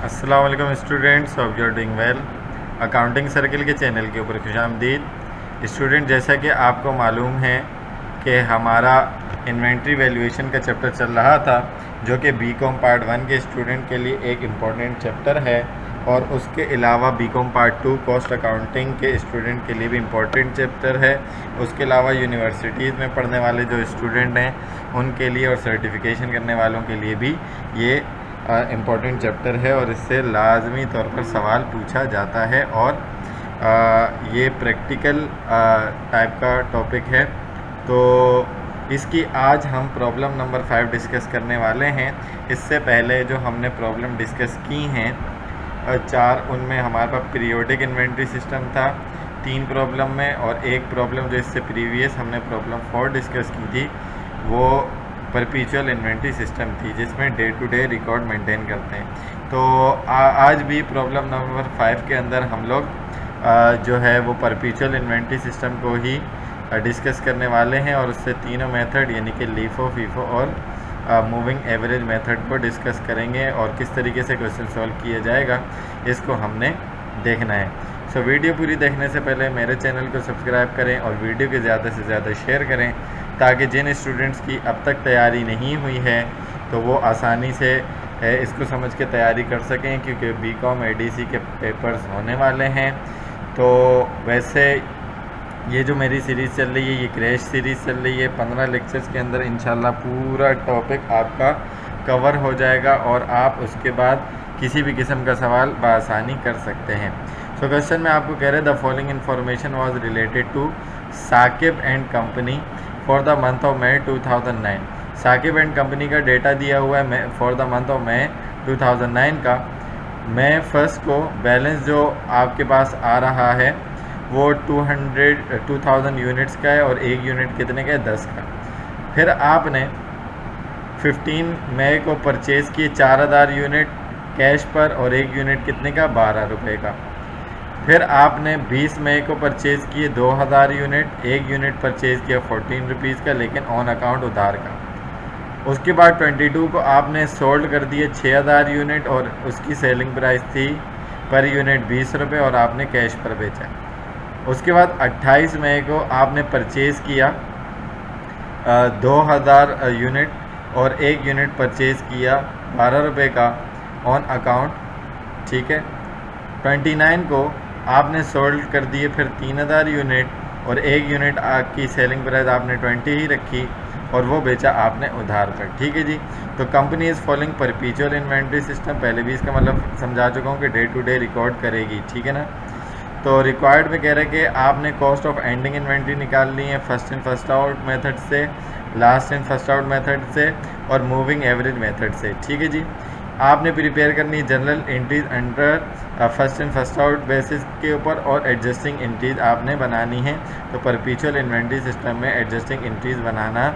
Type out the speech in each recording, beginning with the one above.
अस्सलाम वालेकुम students, hope you are doing well. Accounting circle के चैनल के ऊपर खुशामदीद। स्टूडेंट, जैसा कि आपको मालूम है कि हमारा इन्वेंट्री वैल्यूएशन का चैप्टर चल रहा था, जो कि बीकॉम पार्ट 1 के स्टूडेंट के लिए एक इम्पॉर्टेंट चैप्टर है, और उसके अलावा बीकॉम पार्ट 2 कॉस्ट अकाउंटिंग के स्टूडेंट के लिए भी इम्पॉर्टेंट चैप्टर है। उसके अलावा यूनिवर्सिटीज़ में पढ़ने वाले जो स्टूडेंट हैं उनके लिए और सर्टिफिकेशन करने वालों के लिए भी ये इम्पॉर्टेंट चैप्टर है, और इससे लाजमी तौर पर सवाल पूछा जाता है, और ये प्रैक्टिकल टाइप का टॉपिक है। तो इसकी आज हम प्रॉब्लम नंबर 5 डिस्कस करने वाले हैं। इससे पहले जो हमने प्रॉब्लम डिस्कस की हैं 4, उनमें हमारे पास पीरियोडिक इन्वेंट्री सिस्टम था 3 प्रॉब्लम में, और एक प्रॉब्लम जो इससे प्रीवियस हमने प्रॉब्लम 4 डिस्कस की थी वो परपीचुअल इन्वेंट्री सिस्टम थी, जिसमें day to day record maintain करते हैं। तो आज भी प्रॉब्लम नंबर 5 के अंदर हम लोग जो है वो परपीचुअल इन्वेंट्री सिस्टम को ही डिस्कस करने वाले हैं, और उससे तीनों मेथड यानी कि लीफो, फीफो और मूविंग एवरेज मेथड को डिस्कस करेंगे, और किस तरीके से क्वेश्चन सॉल्व किया जाएगा इसको हमने देखना है। सो वीडियो पूरी देखने से पहले मेरे चैनल को सब्सक्राइब करें और वीडियो के ज़्यादा से ज़्यादा शेयर करें, ताकि जिन स्टूडेंट्स की अब तक तैयारी नहीं हुई है तो वो आसानी से इसको समझ के तैयारी कर सकें, क्योंकि बीकॉम एडीसी के पेपर्स होने वाले हैं। तो वैसे ये जो मेरी सीरीज़ चल रही है, ये क्रैश सीरीज़ चल रही है, 15 लेक्चर्स के अंदर इंशाल्लाह पूरा टॉपिक आपका कवर हो जाएगा, और आप उसके बाद किसी भी किस्म का सवाल बआसानी कर सकते हैं। सो क्वेश्चन में आपको कह रहे the following information was related to Saqib and company for the month of May 2009। Saqib and company का डेटा दिया हुआ है for the month of May 2009 का। मई फर्स्ट को बैलेंस जो आपके पास आ रहा है वो 2000 यूनिट्स का है, और एक यूनिट कितने का है? 10 का। फिर आपने 15 मई को परचेज़ किए 4000 यूनिट कैश पर, और एक यूनिट कितने का? 12 रुपये का। फिर आपने 20 मई को परचेज़ किए 2000 यूनिट, एक यूनिट परचेज़ किया 14 रुपीज़ का, लेकिन ऑन अकाउंट उधार का। उसके बाद 22 को आपने सोल्ड कर दिए 6000 यूनिट, और उसकी सेलिंग प्राइस थी पर यूनिट 20 रुपये, और आपने कैश पर बेचा। उसके बाद 28 मई को आपने परचेज़ किया 2000 यूनिट, और एक यूनिट परचेज़ किया 12 रुपये का ऑन अकाउंट, ठीक है। 29 को आपने सोल्ड कर दिए फिर 3000 यूनिट, और एक यूनिट की सेलिंग प्राइस आपने 20 ही रखी, और वो बेचा आपने उधार पर, ठीक है जी। तो company is following परपीचुअल inventory system, पहले भी इसका मतलब समझा चुका हूँ कि डे टू डे रिकॉर्ड करेगी, ठीक है ना। तो रिक्वायर्ड में कह रहे हैं कि आपने कॉस्ट ऑफ एंडिंग इन्वेंट्री निकाल ली है first in first out method से, last in first out method से, और मूविंग एवरेज मेथड से, ठीक है जी। आपने प्रिपेयर करनी general entries under first in first out basis के ऊपर, और एडजस्टिंग एंट्रीज आपने बनानी है। तो परपीचुअल इन्वेंट्री सिस्टम में एडजस्टिंग एंट्रीज बनाना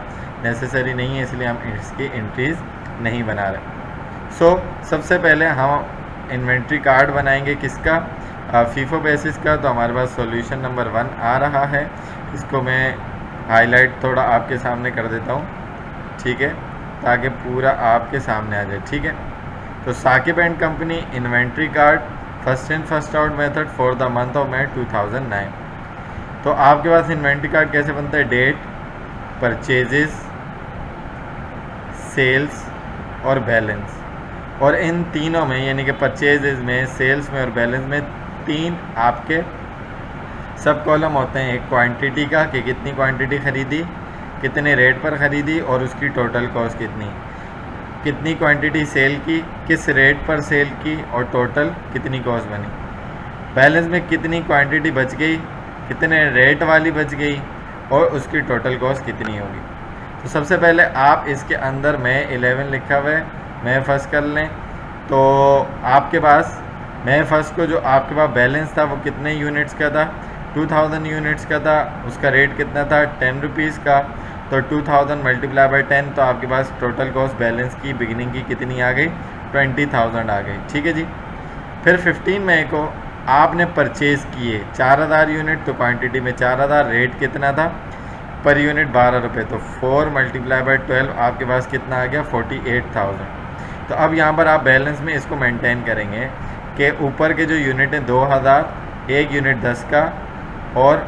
नेसेसरी नहीं है, इसलिए हम इसकी एंट्रीज नहीं बना रहे। सो सबसे पहले हम इन्वेंट्री कार्ड बनाएंगे किसका? फीफो बेसिस का। तो हमारे पास सॉल्यूशन नंबर 1 आ रहा है, इसको मैं हाईलाइट थोड़ा आपके सामने कर देता हूँ, ठीक है, ताकि पूरा आपके सामने आ जाए, ठीक है। तो Saqib and company inventory card first in first out method for the month of May 2009। तो आपके पास इन्वेंट्री कार्ड कैसे बनता है? डेट, परचेजेस, सेल्स और बैलेंस, और इन तीनों में यानी कि परचेजेस में, सेल्स में और बैलेंस में 3 आपके सब कॉलम होते हैं। एक क्वांटिटी का कि कितनी क्वांटिटी ख़रीदी, कितने रेट पर ख़रीदी, और उसकी टोटल कॉस्ट कितनी क्वांटिटी सेल की, किस रेट पर सेल की, और टोटल कितनी कॉस्ट बनी। बैलेंस में कितनी क्वांटिटी बच गई, कितने रेट वाली बच गई, और उसकी टोटल कॉस्ट कितनी होगी। तो सबसे पहले आप इसके अंदर मई 11 लिखा हुआ है, मई फर्स्ट कर लें। तो आपके पास मई फर्स्ट को जो आपके पास बैलेंस था वो कितने यूनिट्स का था? 2000 यूनिट्स का था। उसका रेट कितना था? 10 रुपीज़ का। तो 2000 मल्टीप्लाई बाई 10, तो आपके पास टोटल कॉस्ट बैलेंस की बिगिनिंग की कितनी आ गई? 20,000 आ गई, ठीक है जी। फिर 15 मई को आपने परचेज़ किए 4000 यूनिट, तो क्वांटिटी में 4000, रेट कितना था? पर यूनिट 12 रुपये। तो 4 मल्टीप्लाई बाई 12 आपके पास कितना आ गया? 48,000। तो अब यहाँ पर आप बैलेंस में इसको मेंटेन करेंगे कि ऊपर के जो यूनिट हैं 2000, एक यूनिट 10 का और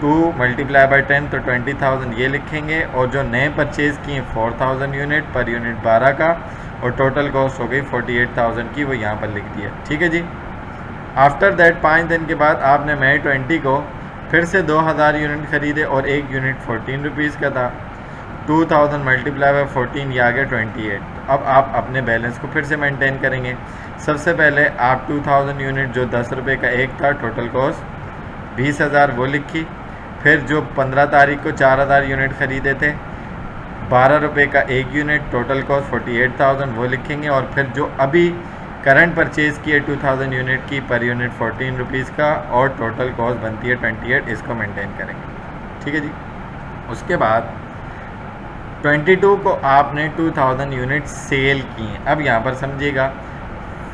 2 × 10 तो 20,000 ये लिखेंगे, और जो नए परचेज़ किए 4000 यूनिट, पर यूनिट 12 का, और टोटल कॉस्ट हो गई 48,000 की, वो यहाँ पर लिख दिया। ठीक है जी। आफ्टर दैट 5 दिन के बाद आपने मई 20 को फिर से 2000 यूनिट ख़रीदे और एक यूनिट 14 रुपीज़ का था। 2000 × 14 ये आ गया 28। तो अब आप अपने बैलेंस को फिर से मेंटेन करेंगे। सबसे पहले आप 2000 यूनिट जो 10 रुपये का एक था, टोटल कॉस्ट 20,000 वो लिखी। फिर जो 15 तारीख को 4000 यूनिट ख़रीदे थे, 12 रुपये का एक यूनिट, टोटल कॉस्ट 48,000 वो लिखेंगे। और फिर जो अभी करंट परचेज़ किए 2000 यूनिट की, पर यूनिट 14 रुपीज़ का, और टोटल कॉस्ट बनती है 28, इसको मेंटेन करेंगे। ठीक है जी। उसके बाद 22 को आपने 2000 यूनिट सेल किए। अब यहाँ पर समझिएगा,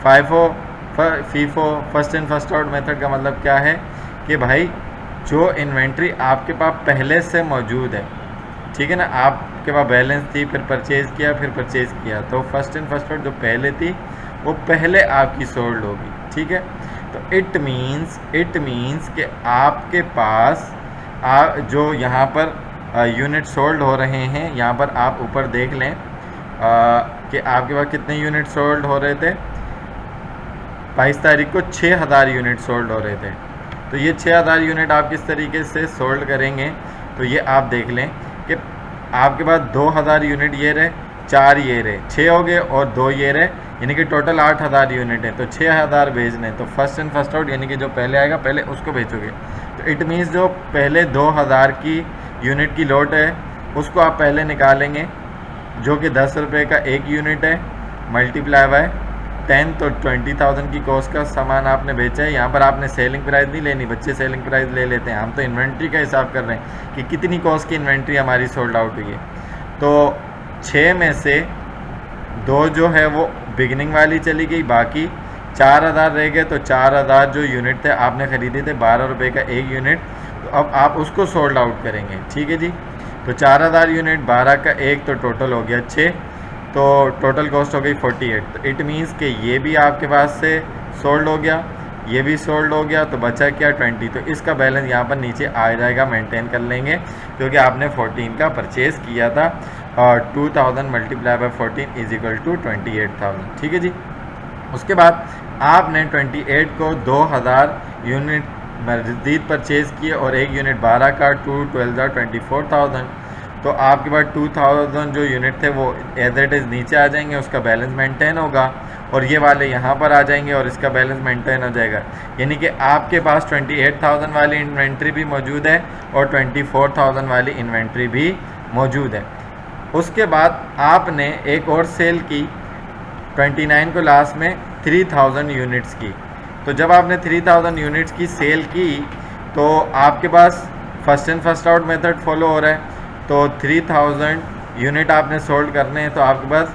FIFO first in first out method का मतलब क्या है कि भाई जो इन्वेंट्री आपके पास पहले से मौजूद है, ठीक है ना, आपके पास बैलेंस थी, फिर परचेज़ किया, फिर परचेज़ किया, तो फर्स्ट इन फर्स्ट आउट जो पहले थी वो पहले आपकी सोल्ड होगी। ठीक है। तो इट मीन्स कि आपके पास जो यहाँ पर यूनिट सोल्ड हो रहे हैं, यहाँ पर आप ऊपर देख लें कि आपके पास कितने यूनिट सोल्ड हो रहे थे। 22 तारीख को 6000 यूनिट सोल्ड हो रहे थे। तो ये 6000 यूनिट आप किस तरीके से सोल्ड करेंगे, तो ये आप देख लें कि आपके पास 2000 यूनिट ये रहे, 4 ये रहे, 6 हो गए और 2 ये रहे, यानी कि टोटल 8000 यूनिट है। तो 6000 भेजने, तो फर्स्ट इन फर्स्ट आउट यानी कि जो पहले आएगा पहले उसको भेजोगे। तो इट मीन्स जो पहले 2000 की यूनिट की लोट है उसको आप पहले निकालेंगे, जो कि 10 रुपये का एक यूनिट है, मल्टीप्लाई बाय 10, तो 20,000 की कॉस्ट का सामान आपने बेचा है। यहाँ पर आपने सेलिंग प्राइस नहीं लेनी, बच्चे सेलिंग प्राइस ले लेते हैं, हम तो इन्वेंट्री का हिसाब कर रहे हैं कि कितनी कॉस्ट की इन्वेंट्री हमारी सोल्ड आउट हुई है। तो 6 में से 2 जो है वो बिगिनिंग वाली चली गई, बाकी 4000 रह गए। तो 4000 जो यूनिट थे आपने ख़रीदे थे 12 रुपये का एक यूनिट, तो अब आप उसको सोल्ड आउट करेंगे। ठीक है जी। तो 4000 यूनिट 12 का एक, तो टोटल हो गया 6, तो टोटल कॉस्ट हो गई 48। तो इट मीन्स कि ये भी आपके पास से सोल्ड हो गया, ये भी सोल्ड हो गया, तो बचा क्या 20। तो इसका बैलेंस यहाँ पर नीचे आ जाएगा, मेंटेन कर लेंगे, क्योंकि आपने 14 का परचेज़ किया था, और 2000 × 14 = 28,000। ठीक है जी। उसके बाद आपने 28 को 2000 यूनिट मज़ीद परचेज़ किए और एक यूनिट 12 का, 2 × 12 = 24,000। तो आपके पास 2000 जो यूनिट थे वो एज इट इज़ नीचे आ जाएंगे, उसका बैलेंस मेंटेन होगा, और ये वाले यहाँ पर आ जाएंगे और इसका बैलेंस मेंटेन हो जाएगा। यानी कि आपके पास 28,000 वाली इन्वेंट्री भी मौजूद है और 24,000 वाली इन्वेंट्री भी मौजूद है। उसके बाद आपने एक और सेल की 29 को लास्ट में 3000 यूनिट्स की। तो जब आपने 3000 यूनिट्स की सेल की, तो आपके पास first in first out method follow हो रहा है। तो 3000 यूनिट आपने सोल्ड करने हैं, तो आपके पास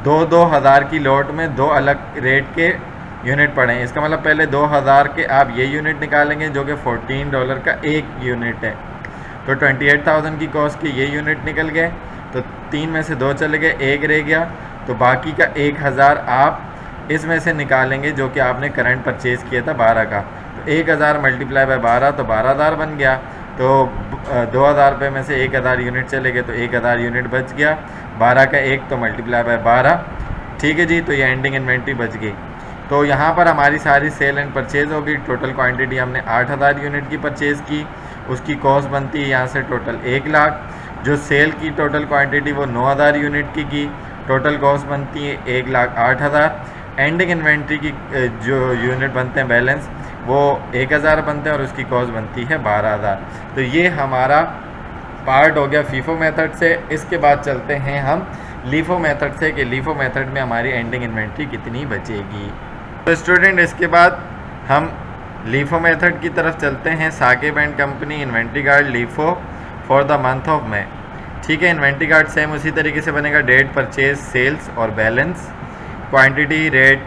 2,000 की लोट में 2 अलग रेट के यूनिट पड़े हैं। इसका मतलब पहले 2000 के आप ये यूनिट निकालेंगे, जो कि $14 का एक यूनिट है। तो 28,000 की कॉस्ट के ये यूनिट निकल गए, तो 3 में से 2 चले गए, 1 रह गया, तो बाकी का 1000 आप इसमें से निकालेंगे, जो कि आपने करंट परचेज़ किया था 12 का। तो 1000 × 12 तो 12,000 बन गया। तो 2000 रुपये में से 1000 यूनिट चले गए, तो 1000 यूनिट बच गया, 12 का 1 तो × 12। ठीक है जी। तो ये एंडिंग इन्वेंट्री बच गई। तो यहाँ पर हमारी सारी सेल एंड परचेज़ होगी। टोटल क्वांटिटी हमने 8000 यूनिट की परचेज़ की, उसकी कॉस्ट बनती है यहाँ से टोटल 1 लाख। जो सेल की टोटल क्वांटिटी वो 9000 यूनिट की टोटल कॉस्ट बनती है 1,08,000। एंडिंग इन्वेंट्री की जो यूनिट बनते हैं बैलेंस वो 1000 बनते हैं और उसकी कॉस्ट बनती है 12,000। तो ये हमारा पार्ट हो गया फीफो मेथड से। इसके बाद चलते हैं हम लीफो मेथड से कि लीफो मेथड में हमारी एंडिंग इन्वेंट्री कितनी बचेगी। तो स्टूडेंट इसके बाद हम लीफो मेथड की तरफ चलते हैं। Saqib and company inventory card LIFO for the month of May. ठीक है। इन्वेंट्री कार्ड सेम उसी तरीके से बनेगा, डेट, परचेज, सेल्स और balance, quantity, rate,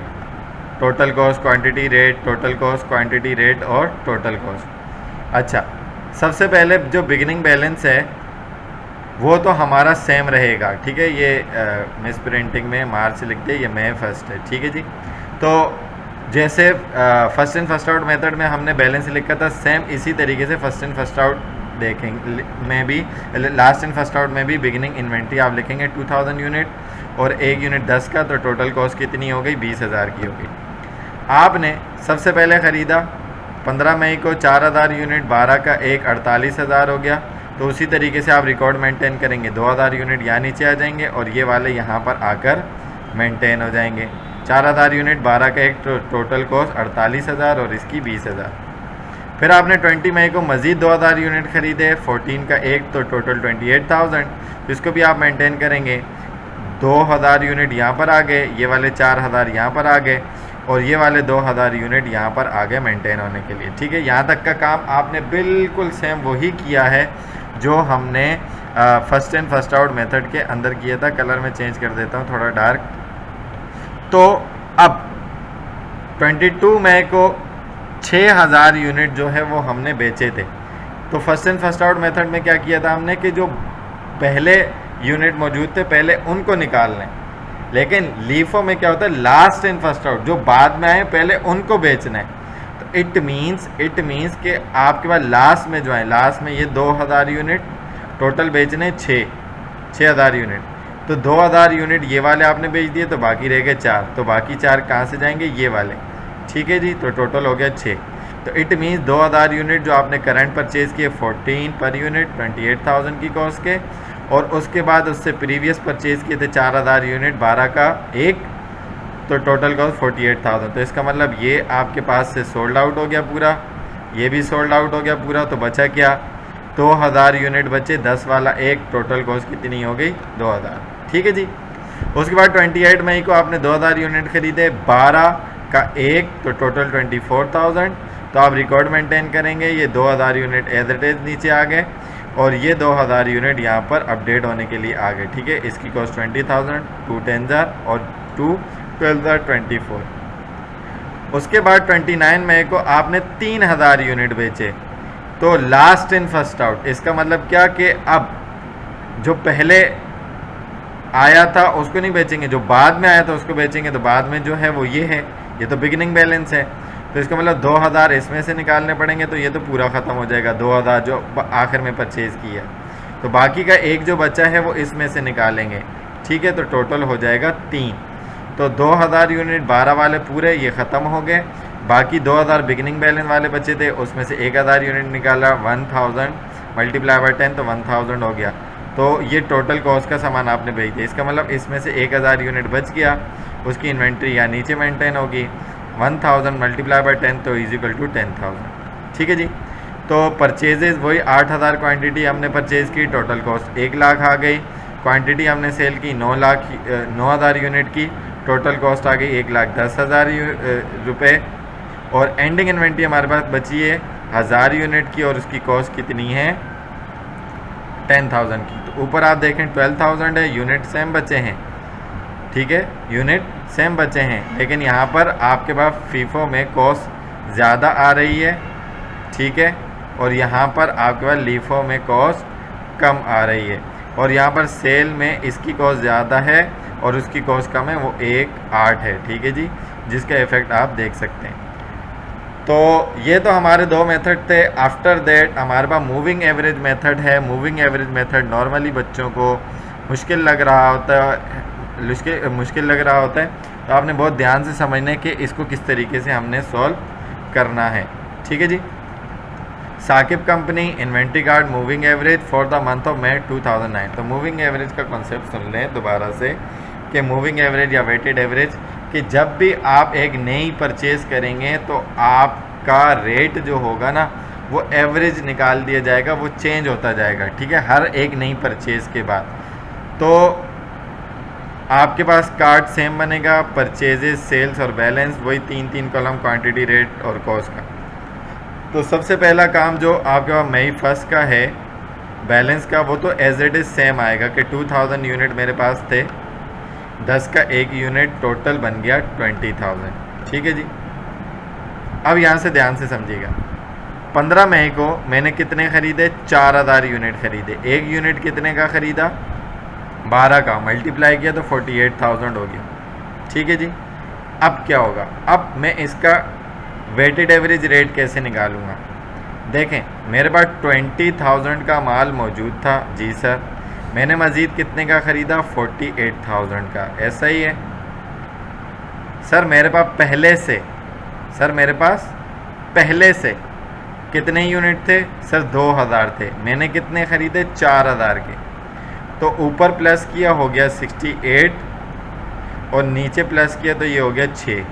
total cost, quantity, rate, total cost, quantity, rate और टोटल कॉस्ट। अच्छा, सबसे पहले जो बिगिनिंग बैलेंस है वो तो हमारा सेम रहेगा, ठीक है। ये मिस प्रिंटिंग में मार्च लिख दे, ये मई 1 है, ठीक है जी। तो जैसे first in first out method में हमने बैलेंस लिखा था, सेम इसी तरीके से फर्स्ट इन फर्स्ट आउट देखेंगे में भी, लास्ट इन फर्स्ट आउट में भी बिगिनिंग इन्वेंट्री आप लिखेंगे 2000 यूनिट और एक यूनिट 10 का, तो टोटल कॉस्ट कितनी हो गई? 20,000 की हो गई। आपने सबसे पहले ख़रीदा 15 मई को 4000 यूनिट, 12 का एक 48,000 हो गया। तो उसी तरीके से आप रिकॉर्ड मेंटेन करेंगे, 2000 यूनिट यहाँ नीचे आ जाएंगे और ये वाले यहाँ पर आकर मेंटेन हो जाएंगे। 4000 यूनिट, 12 का एक, टोटल कॉस्ट 48,000 और इसकी 20,000। फिर आपने 20 मई को मज़ीद 2000 यूनिट ख़रीदे, 14 का एक, तो टोटल 28,000। तो इसको भी आप मेंटेन करेंगे। 2000 यूनिट यहाँ पर आ गए, ये वाले 4000 यहाँ पर आ गए और ये वाले 2000 यूनिट यहाँ पर आ गए मेंटेन होने के लिए, ठीक है। यहाँ तक का काम आपने बिल्कुल सेम वही किया है जो हमने first in first out method के अंदर किया था। कलर में चेंज कर देता हूँ थोड़ा डार्क। तो अब 22 मई को 6000 यूनिट जो है वो हमने बेचे थे। तो first in first out method में क्या किया था हमने कि जो पहले यूनिट मौजूद थे पहले उनको निकाल लें, लेकिन लीफो में क्या होता है, लास्ट इन फर्स्ट आउट जो बाद में आए पहले उनको बेचना है। तो इट मीन्स कि आपके पास लास्ट में जो है, लास्ट में ये 2000 यूनिट टोटल बेचने 6000 यूनिट। तो 2000 यूनिट ये वाले आपने बेच दिए, तो बाकी रह गए 4। तो बाकी 4 कहाँ से जाएंगे? ये वाले, ठीक है जी। तो टोटल हो गया 6। तो इट मीन्स 2000 यूनिट जो आपने करंट परचेज़ किए 14 पर यूनिट 28,000 की कॉस्ट के, और उसके बाद उससे प्रीवियस परचेज़ किए थे 4000 यूनिट 12 का एक, तो टोटल कॉस्ट 48,000। तो इसका मतलब ये आपके पास से सोल्ड आउट हो गया पूरा, ये भी सोल्ड आउट हो गया पूरा। तो बचा क्या? 2000 यूनिट बचे, 10 वाला एक, टोटल कॉस्ट कितनी हो गई? 2000, ठीक है जी। उसके बाद 28 मई को आपने 2000 यूनिट खरीदे, 12 का एक, तो टोटल 24,000। तो आप रिकॉर्ड मेंटेन करेंगे, ये 2000 यूनिट एज इट इज़ नीचे आ गए और ये 2000 यूनिट यहाँ पर अपडेट होने के लिए आ गए, ठीक है। इसकी कॉस्ट 20,000, 2 10,000 और 2 12,000 24। उसके बाद 29 मई को आपने 3000 यूनिट बेचे, तो लास्ट इन फर्स्ट आउट। इसका मतलब क्या कि अब जो पहले आया था उसको नहीं बेचेंगे, जो बाद में आया था उसको बेचेंगे। तो बाद में जो है वो ये है, ये तो बिगिनिंग बैलेंस है। तो इसका मतलब 2000 इसमें से निकालने पड़ेंगे, तो ये तो पूरा ख़त्म हो जाएगा 2000 जो आखिर में परचेज़ किया। तो बाकी का एक जो बचा है वो इसमें से निकालेंगे, ठीक है। तो टोटल हो जाएगा 3। तो 2000 यूनिट 12 वाले पूरे ये ख़त्म हो गए, बाकी 2000 बिगिनिंग बैलेंस वाले बचे थे, उसमें से 1000 यूनिट निकाला, 1000 मल्टीप्लाई बाय 10 तो 1000 हो गया। तो ये टोटल कॉस्ट का सामान आपने बेच दिया। इसका मतलब इसमें से 1000 यूनिट बच गया, उसकी इन्वेंट्री या नीचे मेंटेन होगी। 1000 मल्टीप्लाई बाय 10 तो इज इक्वल टू 10,000, ठीक है जी। तो परचेजेज वही 8000 क्वांटिटी हमने परचेज़ की, टोटल कॉस्ट 1 लाख आ गई। क्वांटिटी हमने सेल की 9000 यूनिट की, टोटल कॉस्ट आ गई 1,10,000 रुपये। और एंडिंग इन्वेंट्री हमारे पास बची है 1000 यूनिट की और उसकी कॉस्ट कितनी है? 10,000 की। तो ऊपर आप देखें 12,000 है, यूनिट सेम बचे हैं, ठीक है, यूनिट सेम बचे हैं, लेकिन यहाँ पर आपके पास फीफो में कॉस्ट ज़्यादा आ रही है, ठीक है, और यहाँ पर आपके पास लीफो में कॉस्ट कम आ रही है। और यहाँ पर सेल में इसकी कॉस्ट ज़्यादा है और उसकी कॉस्ट कम है, वो 1,8 है, ठीक है जी, जिसका इफ़ेक्ट आप देख सकते हैं। तो ये तो हमारे 2 मेथड थे। आफ्टर दैट हमारे पास मूविंग एवरेज मेथड है। मूविंग एवरेज मेथड नॉर्मली बच्चों को मुश्किल लग रहा होता है, तो आपने बहुत ध्यान से समझना है कि इसको किस तरीके से हमने सॉल्व करना है, ठीक है जी। Saqib company inventory card moving average for the month of May 2009। तो मूविंग एवरेज का कॉन्सेप्ट सुन लें दोबारा से कि मूविंग एवरेज या वेटेड एवरेज, कि जब भी आप एक नई परचेज़ करेंगे तो आपका रेट जो होगा ना वो एवरेज निकाल दिया जाएगा, वो चेंज होता जाएगा, ठीक है, हर एक नई परचेज़ के बाद। तो आपके पास कार्ड सेम बनेगा, परचेजेस, सेल्स और बैलेंस, वही 3 कॉलम, क्वांटिटी, रेट और कॉस्ट का। तो सबसे पहला काम जो आपके पास मई 1 का है बैलेंस का, वो तो एज इट इज़ सेम आएगा कि 2000 यूनिट मेरे पास थे, 10 का एक यूनिट, टोटल बन गया 20,000, ठीक है जी। अब यहाँ से ध्यान से समझिएगा, 15 मई को मैंने कितने ख़रीदे, 4000 यूनिट ख़रीदे। एक यूनिट कितने का ख़रीदा, 12 का, मल्टीप्लाई किया तो 48,000 हो गया। ठीक है जी। अब क्या होगा, अब मैं इसका वेटेड एवरेज रेट कैसे निकालूंगा। देखें मेरे पास 20,000 का माल मौजूद था जी सर, मैंने मज़ीद कितने का ख़रीदा, 48,000 का। ऐसा ही है सर, मेरे पास पहले से कितने यूनिट थे सर, 2000 थे, मैंने कितने ख़रीदे, 4000 के। तो ऊपर प्लस किया हो गया 68 और नीचे प्लस किया तो ये हो गया 6।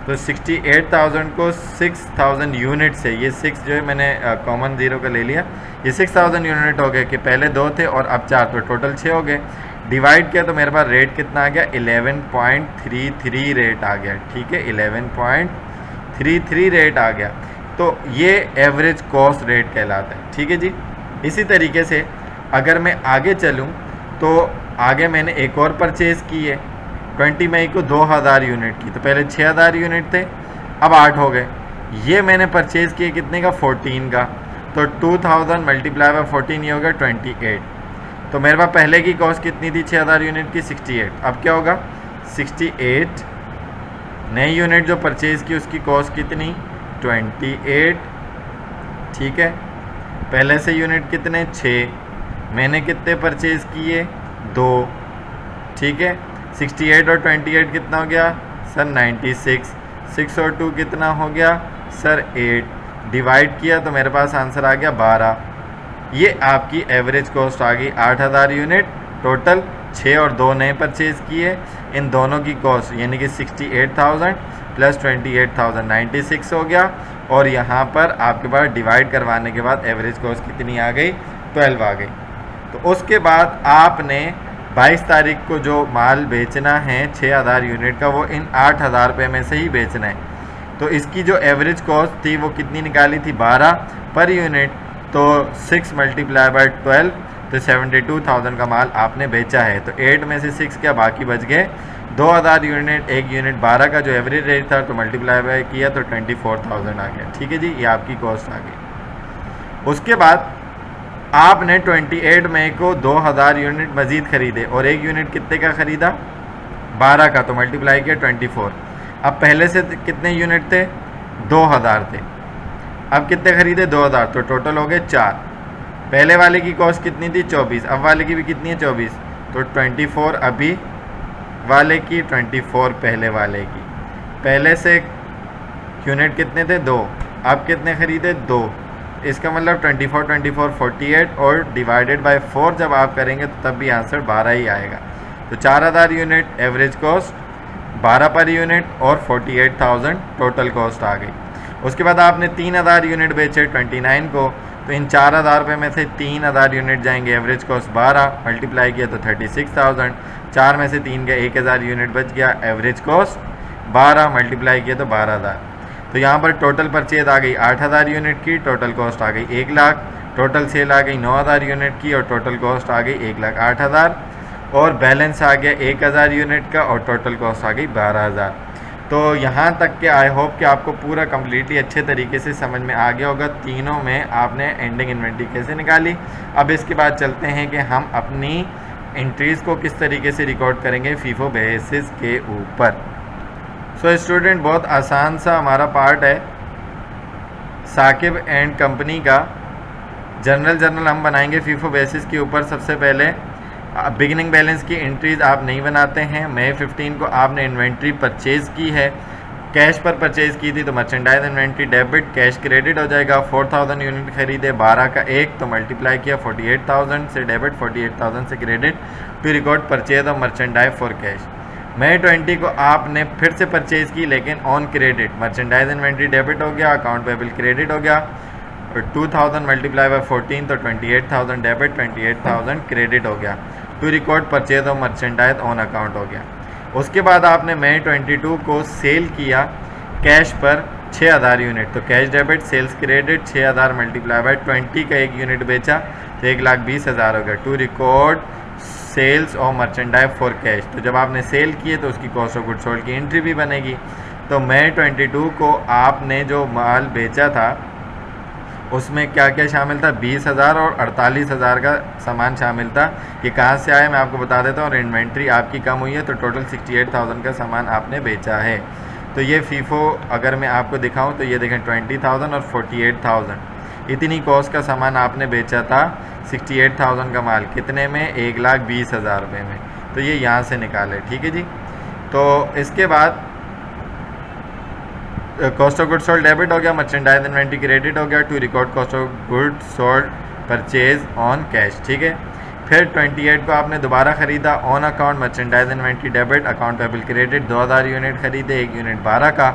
तो 68,000 को 6,000 यूनिट से, ये 6 जो है मैंने कॉमन ज़ीरो का ले लिया, ये 6,000 यूनिट हो गए कि पहले 2 थे और अब 4, तो टोटल 6 हो गए। डिवाइड किया तो मेरे पास रेट कितना आ गया, 11.33 रेट आ गया। ठीक है, 11.33 रेट आ गया। तो ये एवरेज कॉस्ट रेट कहलाता है। ठीक है जी। इसी तरीके से अगर मैं आगे चलूँ तो आगे मैंने एक और परचेज़ की है 20 मई को 2000 यूनिट की। तो पहले 6000 यूनिट थे, अब 8 हो गए। ये मैंने परचेज़ किए कितने का, 14 का। तो 2000 मल्टीप्लाई बाय 14 ये होगा 28। तो मेरे पास पहले की कॉस्ट कितनी थी 6000 यूनिट की, 68। अब क्या होगा, 68 नई यूनिट जो परचेज़ की उसकी कॉस्ट कितनी, 28। ठीक है, पहले से यूनिट कितने, 6, मैंने कितने परचेज़ किए, 2। ठीक है, 68 और 28 कितना हो गया सर, 96। 6 और 2 कितना हो गया सर, 8। डिवाइड किया तो मेरे पास आंसर आ गया 12। ये आपकी एवरेज कॉस्ट आ गई 8000 यूनिट। टोटल 6 और 2 नए परचेज़ किए, इन दोनों की कॉस्ट यानी कि 68,000 प्लस 28,000 96 हो गया। और यहाँ पर आपके पास डिवाइड करवाने के बाद एवरेज कॉस्ट कितनी आ गई, 12 आ गई। तो उसके बाद आपने 22 तारीख को जो माल बेचना है 6000 यूनिट का, वो इन 8000 रुपये में से ही बेचना है। तो इसकी जो एवरेज कॉस्ट थी वो कितनी निकाली थी, 12 पर यूनिट। तो 6 मल्टीप्लाई बाय 12 तो 72,000 का माल आपने बेचा है। तो 8 में से 6 क्या बाकी बच गए 2000 यूनिट। एक यूनिट 12 का जो एवरेज रेट था तो मल्टीप्लाई बाय किया तो 24,000 आ गया। ठीक है जी, ये आपकी कॉस्ट आ गई। उसके बाद आपने 28 मई को 2000 यूनिट मज़ीद ख़रीदे और एक यूनिट कितने का ख़रीदा, 12 का, तो मल्टीप्लाई किया 24। अब पहले से कितने यूनिट थे, 2000 थे, अब कितने ख़रीदे, 2000, तो टोटल हो गए 4। पहले वाले की कॉस्ट कितनी थी, 24, अब वाले की भी कितनी है, 24, तो 24 अभी वाले की, 24 पहले वाले की। पहले से यूनिट कितने थे, 2, अब कितने ख़रीदे, 2। इसका मतलब 24 24 48 और डिवाइडेड बाय 4 जब आप करेंगे तो तब भी आंसर 12 ही आएगा। तो 4000 unit average cost, 12 per unit और 48,000 टोटल कॉस्ट आ गई। उसके बाद आपने 3000 यूनिट बेचे 29 को, तो इन 4000 रुपये में से 3000 यूनिट जाएंगे, एवरेज कॉस्ट 12 मल्टीप्लाई किया तो 36,000। 4 में से 3 का 1000 यूनिट बच गया, एवरेज कॉस्ट 12 मल्टीप्लाई किया तो 12,000। तो यहाँ पर टोटल परचेज आ गई 8000 यूनिट की, टोटल कॉस्ट आ गई 1 लाख। टोटल सेल आ गई 9000 यूनिट की और टोटल कॉस्ट आ गई 1,08,000। और बैलेंस आ गया 1000 यूनिट का और टोटल कॉस्ट आ गई 12,000। तो यहाँ तक के आई होप कि आपको पूरा कम्प्लीटली अच्छे तरीके से समझ में आ गया होगा। तीनों में आपने एंडिंग इन्वेंट्री कैसे निकाली। अब इसके बाद चलते हैं कि हम अपनी एंट्रीज़ को किस तरीके से रिकॉर्ड करेंगे फीफो बेसिस के ऊपर। सो स्टूडेंट, बहुत आसान सा हमारा पार्ट है साकिब एंड कंपनी का। जर्नल हम बनाएंगे फीफो बेसिस के ऊपर। सबसे पहले बिगिनिंग बैलेंस की एंट्रीज़ आप नहीं बनाते हैं। मई 15 को आपने इन्वेंट्री परचेज़ की है, कैश पर परचेज़ की थी तो merchandise inventory debit, cash credit हो जाएगा। 4000 यूनिट खरीदे, 12 का 1 तो मल्टीप्लाई किया 48,000 से डेबिट, 48,000 से credit to record purchase of merchandise for cash. मई 20 को आपने फिर से परचेज़ की लेकिन on credit, merchandise inventory debit हो गया, अकाउंट पेबल क्रेडिट हो गया। 2000 मल्टीप्लाई बाय 14 तो 28,000 डेबिट, 28,000 क्रेडिट हो गया। To record purchase of merchandise on account हो गया। उसके बाद आपने मई 22 को सेल किया कैश पर 6000 यूनिट, तो cash debit sales credit 6000 multiply by 20 का 1 यूनिट बेचा तो 1,20,000 हो गया। To record sales of merchandise for cash, तो जब आपने सेल किए तो उसकी कॉस्ट ऑफ गुड सोल्ड की एंट्री भी बनेगी। तो मई 22 को आपने जो माल बेचा था उसमें क्या क्या शामिल था, 20,000 और 48,000 का सामान शामिल था। ये कहाँ से आया मैं आपको बता देता हूँ। और इन्वेंट्री आपकी कम हुई है तो टोटल 68,000 का सामान आपने बेचा है। तो ये फीफो अगर मैं आपको दिखाऊं तो ये देखें 20,000 और 48,000 इतनी कॉस्ट का सामान आपने बेचा था। 68,000 का माल कितने में, 1,20,000 रुपये में। तो ये यहाँ से निकाले, ठीक है जी। तो इसके बाद cost of good sold debit हो गया, मर्चेंडाइज इन्वेंट्री क्रेडिट हो गया to record cost of good sold purchase on cash, ठीक है। फिर 28 को आपने दोबारा ख़रीदा on account merchandise inventory debit account payable credit 2000 unit ख़रीदे, 1 यूनिट 12 का,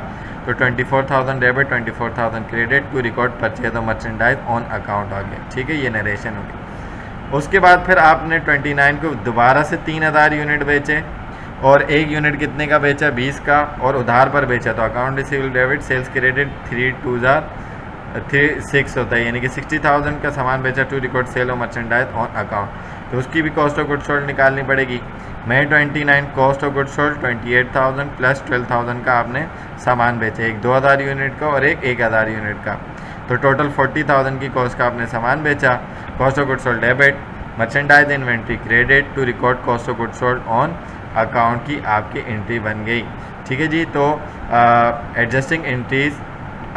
तो 24,000 debit 24,000 credit to record purchase of merchandise on account आ गया, ठीक है। ये नरेशन हो गई। उसके बाद फिर आपने 29 को दोबारा से 3000 यूनिट बेचे और 1 यूनिट कितने का बेचा, 20 का, और उधार पर बेचा। तो account receivable debit sales credit 3,2,6 होता है, यानी कि 60,000 का सामान बेचा to record sale of merchandise on account. तो उसकी भी कॉस्ट ऑफ गुड सोल्ड निकालनी पड़ेगी। May 29 cost of good sold 28,000 plus 12,000 का आपने सामान बेचा, एक 2000 यूनिट का और एक 1,000 यूनिट का। तो टोटल 40,000 की कॉस्ट का आपने सामान बेचा। Cost of good sold debit merchandise inventory credit to record cost of good sold on account की आपकी एंट्री बन गई, ठीक है जी। तो adjusting entries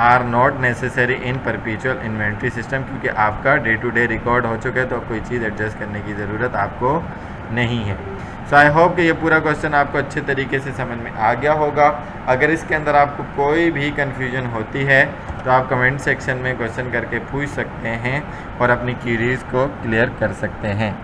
are not necessary in perpetual inventory system, क्योंकि आपका डे टू डे रिकॉर्ड हो चुका है तो कोई चीज़ एडजस्ट करने की ज़रूरत आपको नहीं है। सो आई होप कि ये पूरा क्वेश्चन आपको अच्छे तरीके से समझ में आ गया होगा। अगर इसके अंदर आपको कोई भी कन्फ्यूजन होती है तो आप कमेंट सेक्शन में क्वेश्चन करके पूछ सकते हैं और अपनी क्यूरीज़ को क्लियर कर सकते हैं।